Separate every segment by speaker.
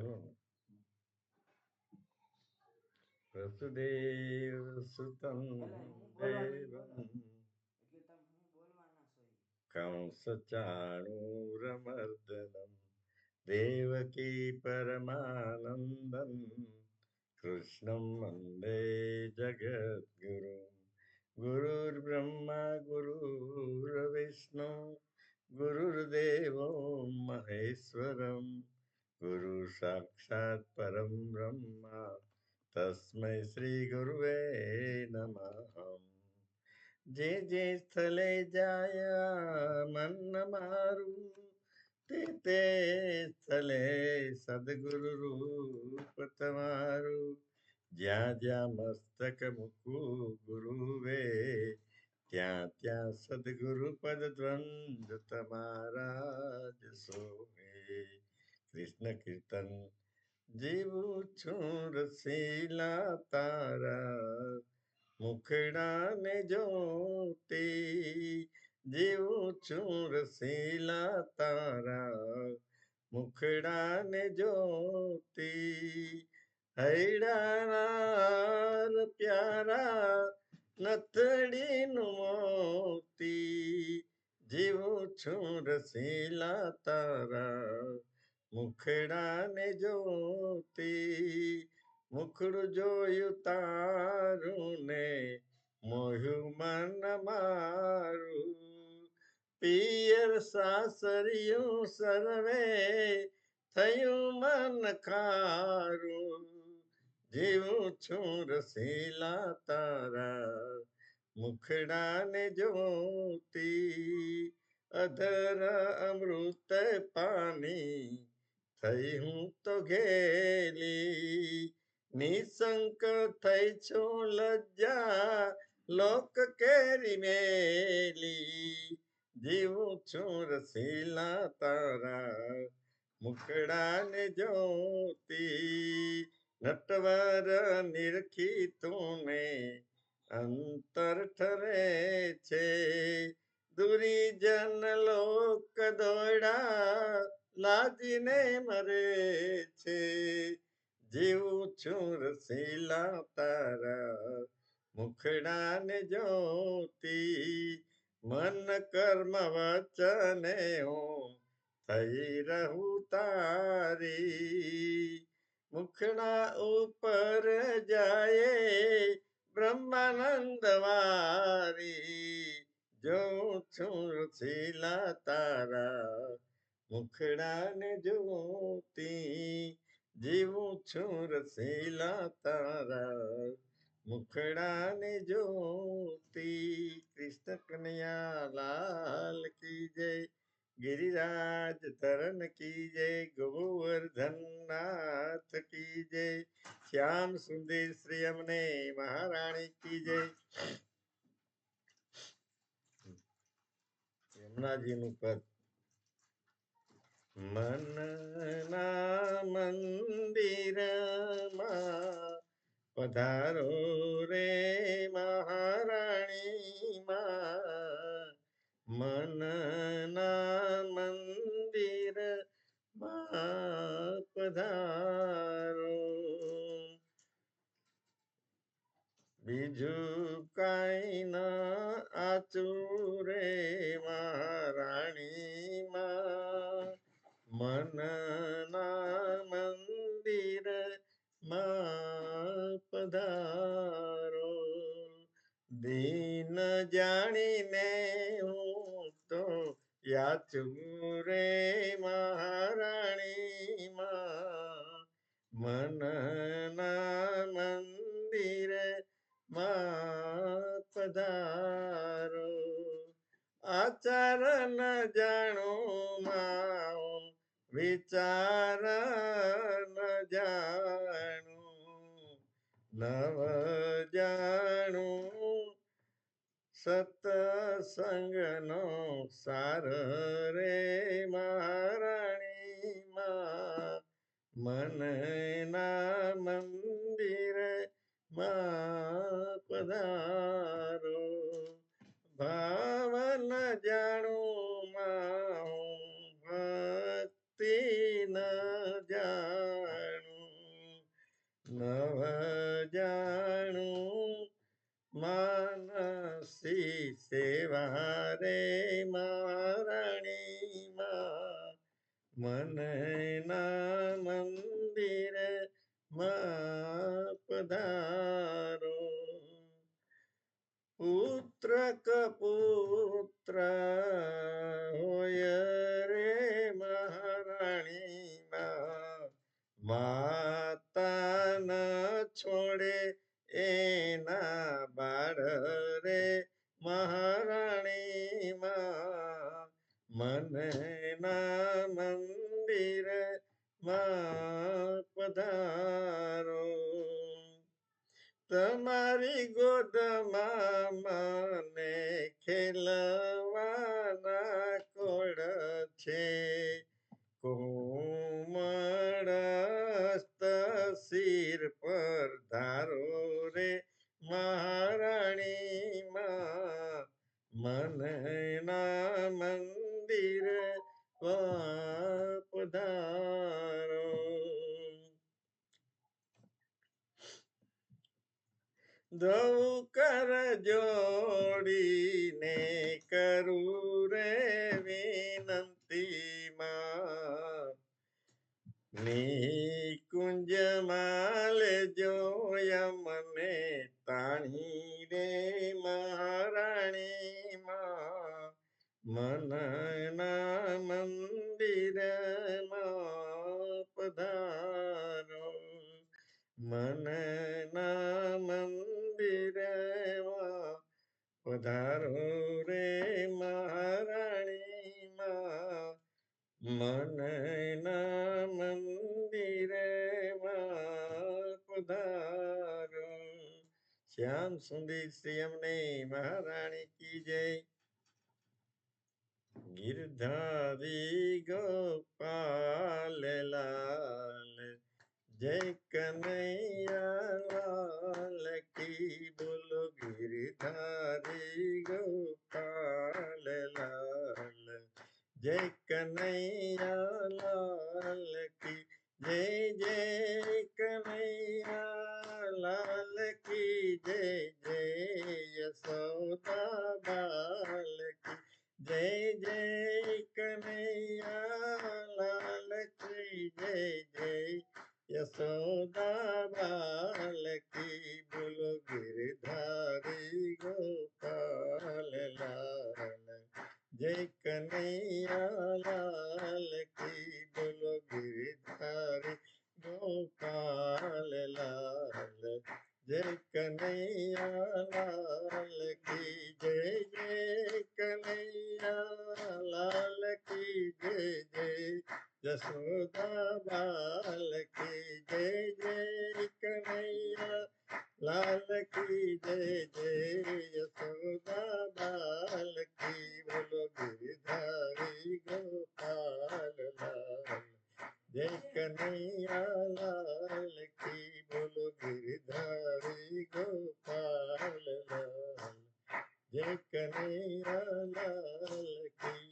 Speaker 1: ચાલો ને. વસુદેવ સુતમ દેવમ કંસ ચાણૂરમર્દનમ દેવકી પરમાનંદમ કૃષ્ણમ વંદે જગદ્ગુરુ. ગુરુર્બ્રહ્મા ગુરુર્વિષ્ણુ ગુરુર્દેવો મહેશ્વરમ ગુરુ સાક્ષાત પરમ બ્રહ્મા તસ્મૈ શ્રી ગુરુવે નમઃ. જે જે સ્થળે જાય મન મારું તે તે સ્થળે સદગુરુ રૂપ તમારું. જ્યાં જ્યાં મસ્તક મૂકું ગુરુવે ત્યાં ત્યાં સદગુરુ પદ દ્વંદ તમારા જ સોમે. કૃષ્ણ કીર્તન જીવું છું રસીલા તારા મુખડા ને જોતી. જીવું છું રસીલા તારા મુખડા ને જોતી. હૈડાનાર પ્યારા નથડીનું મોતી. જીવું છું રસીલા તારા મુખડા ને જોતી. મુખડું જોયું તારું ને મોહ્યું મન મારું. પિયર સાસરિયું સર્વે થયું મન ખારું. જીવું છું રસીલા તારા મુખડા ને જોતી. અધર અમૃત પાણી થઈ હું તો ઘેલી. નિશંક થઈ છું લજ્જા લોક કેરી મેલી. જીવું છું રસીલા તારા મુખડા ને જોતી. નટવર નિરખી તુને અંતર ઠરે છે. દુરીજન લોક દોડા લાજીને મરે છે. જીવું છું રસીલા તારા મુખડા ને જોતી. મન કર્મ વચને હું થઈ રહું તારી. મુખડા ઉપર જાય બ્રહ્માનંદ વારી. જોઉં છું રસીલા તારા મુખડા ને જોતી. જીવું છું રસીલા તારા મુખડા ને જોતી. કૃષ્ણ કનૈયા લાલ કી જય. ગિરિરાજ ધરન કી જય. ગોવર્ધન નાથ કી જય. શ્યામ સુંદર શ્રી અમને મહારાણી કી જય. યમુનાજીનું પદ. મનના મંદિરમાં પધારો રે મહારાણીમાં. મનના મંદિરમાં પધારો. બીજું કાંઈ ના આચું રે મહારાણીમાં. મનના મંદિર માં પધારો. દીન જાણીને હું તો યાચું રે મહારાણીમાં. મનના મંદિર માં પધારો. આચાર ન જાણું માં વિચાર ન જાણું. નવ જાણું સતસંગનો સાર રે મહારાણીમાં. મનના મંદિર માં પધારો. ભાવન જાણું માં ભક્તિ ન જાણું. મનના મંદિરે માં પધારો. પુત્ર કપુત્ર હોય રે મહારાણીમાં, માતા ન છોડે એના બાળ રે મહારાણીમાં, મનના મંદિર માં પધારો. તમારી ગોદમાં મને ખેલવાના કોળ છે, કોમળ હસ્ત શિર પર ધારો રે મહારાણીમાં, મનના મંદિર પધારો. દઉં કર જોડીને કરું રે વિનંતીમાં, નિકુંજમાં લેજો મને તાણી રે મહારાણીમાં, મનના મંદિરમાં પધારો. મનના મંદિરમાં પધારો રે મહારાણીમાં, મનના મંદિરમાં પધારો. શ્યામ સુંદર શ્રી અમને મહારાણી કી જય. ગિરધારી ગોપાલ લાલ જય કનૈયા લાલ કી બોલો. ગિરધારી ગોપાલ લાલ જય કનૈયા લાલ કી જય. જય કનૈયા લાલ કી જય. જય યશોદા બાલ કી જય. જય કનૈયા લાલ કી જય. જય યશોદા બાલ કી બોલો. ગિરધારી ગોપાલ લાલ જય કનૈયા લાલ કી બોલો. ગિરધારી ગોપાલ લાલ જય કનૈયા લાલ કી જય. જય કનૈયા લાલ કી જય. જય યશોદા બાલ કી જય. જય કનૈયા લાલ કી જય. જય યશોદા બાલ કી બોલો. ગિરધારી ગોપાલ લાલ જય કનૈયા લાલ કી બોલો. ગિરધારી ગોપાલ લાલ જય કનૈયા લાલ કી.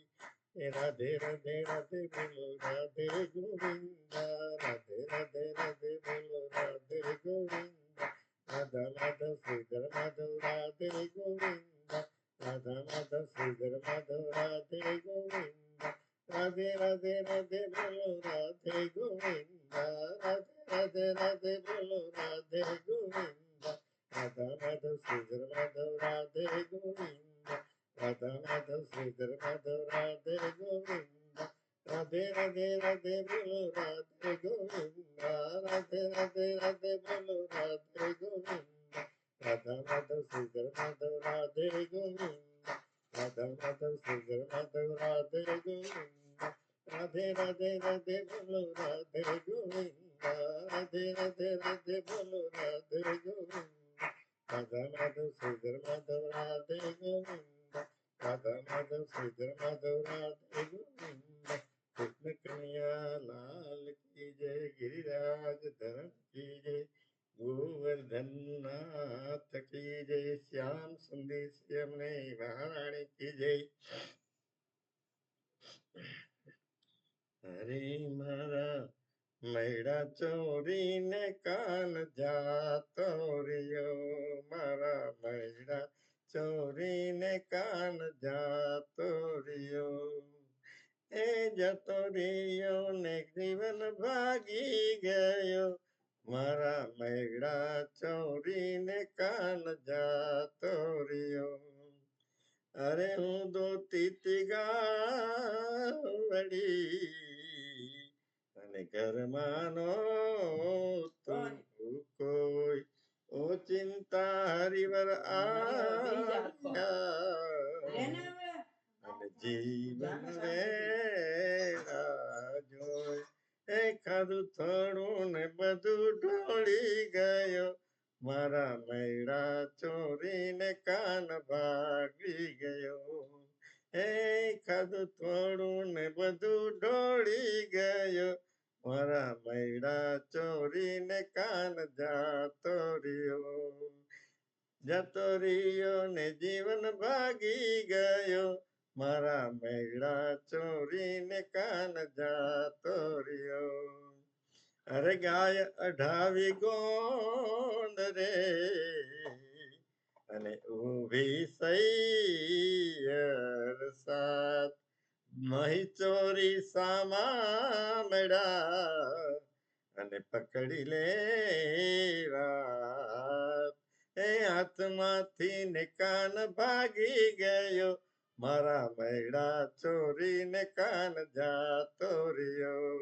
Speaker 1: રાધે રાધે રાધે બોલો રાધે ગોવિંદા. રાધે રાધે રાધે બોલો રાધે ગોવિંદા. રાધા માધવ શ્રીધર માધવ રાધે ગોવિંદા. રાધા માધવ શ્રીધર માધવ રાધે ગોવિંદા. રાધે રાધે રાધે બોલો રાધે ગોવિંદા. રાધે રાધે રાધે બોલો રાધે ગોવિંદા. રાધા માધવ શ્રીધર માધવ રાધે ગોવિંદા. રાધા માધવ શ્રીધર માધવ રાધે ગોવિંદા. રાધે રાધે રાધે બોલો રાધે ગોવિંદા. રાધે રાધે રાધે બોલો રાધે ગોવિંદા. રાધા માધવ શ્રીધર માધવ રાધે ગોવિંદા. રાધા માધવ શ્રીધર માધવ રાધે ગોવિંદા. રાધે રાધે રાધે બોલો રાધે ગોવિંદા. રાધે રાધે રાધે બોલો રાધે ગોવિંદા. રાધા માધવ શ્રીધર માધવ રાધે ગોવિંદા. રાધા માધવ શ્રીધર માધવ રાધે ગોવિંદા. કૃષ્ણ કનૈયા લાલ કી જય. ગિરિરાજ ધરણ કી જય. ગોવર્ધન નાથ કી જય. શ્યામ સુંદર શ્રી અમને મહારાણી કી જય. હરે મારા મૈડા ચોરીને કાન જાતો રહ્યો. મારા મૈડા ચોરીને કાન જાતો રહ્યો. એ જતો રહ્યો ને જીવન ભાગી ગયો મારા મેળા ચોરીને કાન જાતો રહ્યો અરે હું દોતી ગાવડી અને ઘરમાં તું કોઈ ઓ ચિંતા હરિવર અને જીવન વેળા જોઈ એ ખાધું થોડું ને બધું ઢોળી ગયો મારા મેળા ચોરીને કાન ભાગી ગયો એ ખાધું થોડું ને બધું ઢોળી ગયો મારા મેળા ચોરીને કાન જાતો રહ્યો ને જીવન ભાગી ગયો મારા મેળા ચોરીને કાન જાતો રહ્યો અરે ગાય અઢાવી ગોંદ રે અને ઊભી સૈયર સાત મહી ચોરી સામા મેળા અને પકડી લેવા એ હાથમાંથી ને કાન ભાગી ગયો મારા મેળા ચોરીને કાન જાતો રહ્યો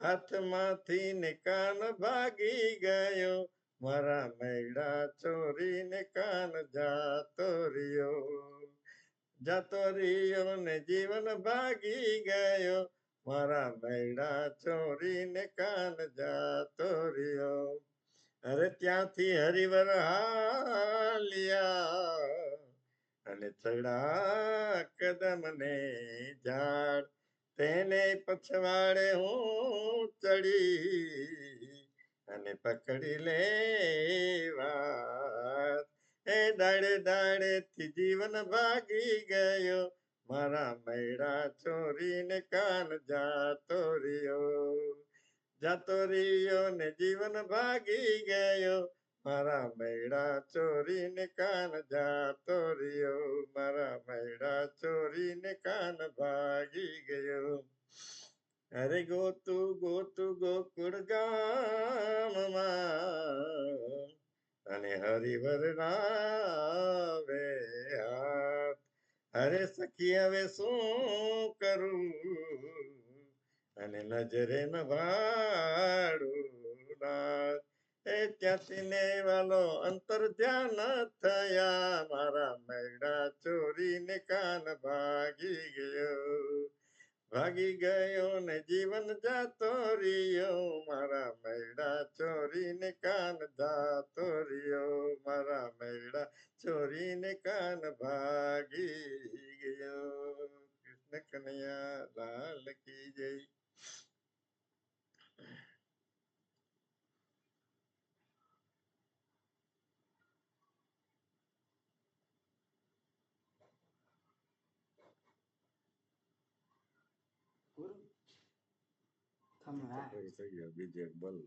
Speaker 1: હાથમાંથી ને કાન ભાગી ગયો મારા મેળા ચોરીને કાન જાતો રહ્યો ને જીવન ભાગી ગયો મારા મેળા ચોરીને કાન જાતો રહ્યો અરે ત્યાંથી હરિવર હાલ્યા અને ચડા કદમ ને ઝાડ તેને પછવાડે હું ચડી અને પકડી લેવા એ દાડે દાડે થી જીવન ભાગી ગયો મારા મેળા ચોરીને કાન જાતો રહ્યો ને જીવન ભાગી ગયો મારા મેળા ચોરીને કાન જાતો રહ્યો મારા મેળા ચોરીને કાન ભાગી ગયો અરે ગોતું ગોકુળ ગામમાં અને હરિવર રાવે હાથ અરે સખી હવે શું કરું અને નજરે ન ભાડું નાથ એ ત્યાંથી ને વાલો અંતર ધ્યાન થયા મારા મેળા ચોરીને કાન ભાગી ગયો ને જીવન જાતો રહ્યો મારા મેળા ચોરીને કાન જાતો રહ્યો મારા મેળા ચોરીને કાન ભાગી ગયો કૃષ્ણ કનૈયા લાલ કી જય
Speaker 2: Come on.
Speaker 1: બીજે બોલ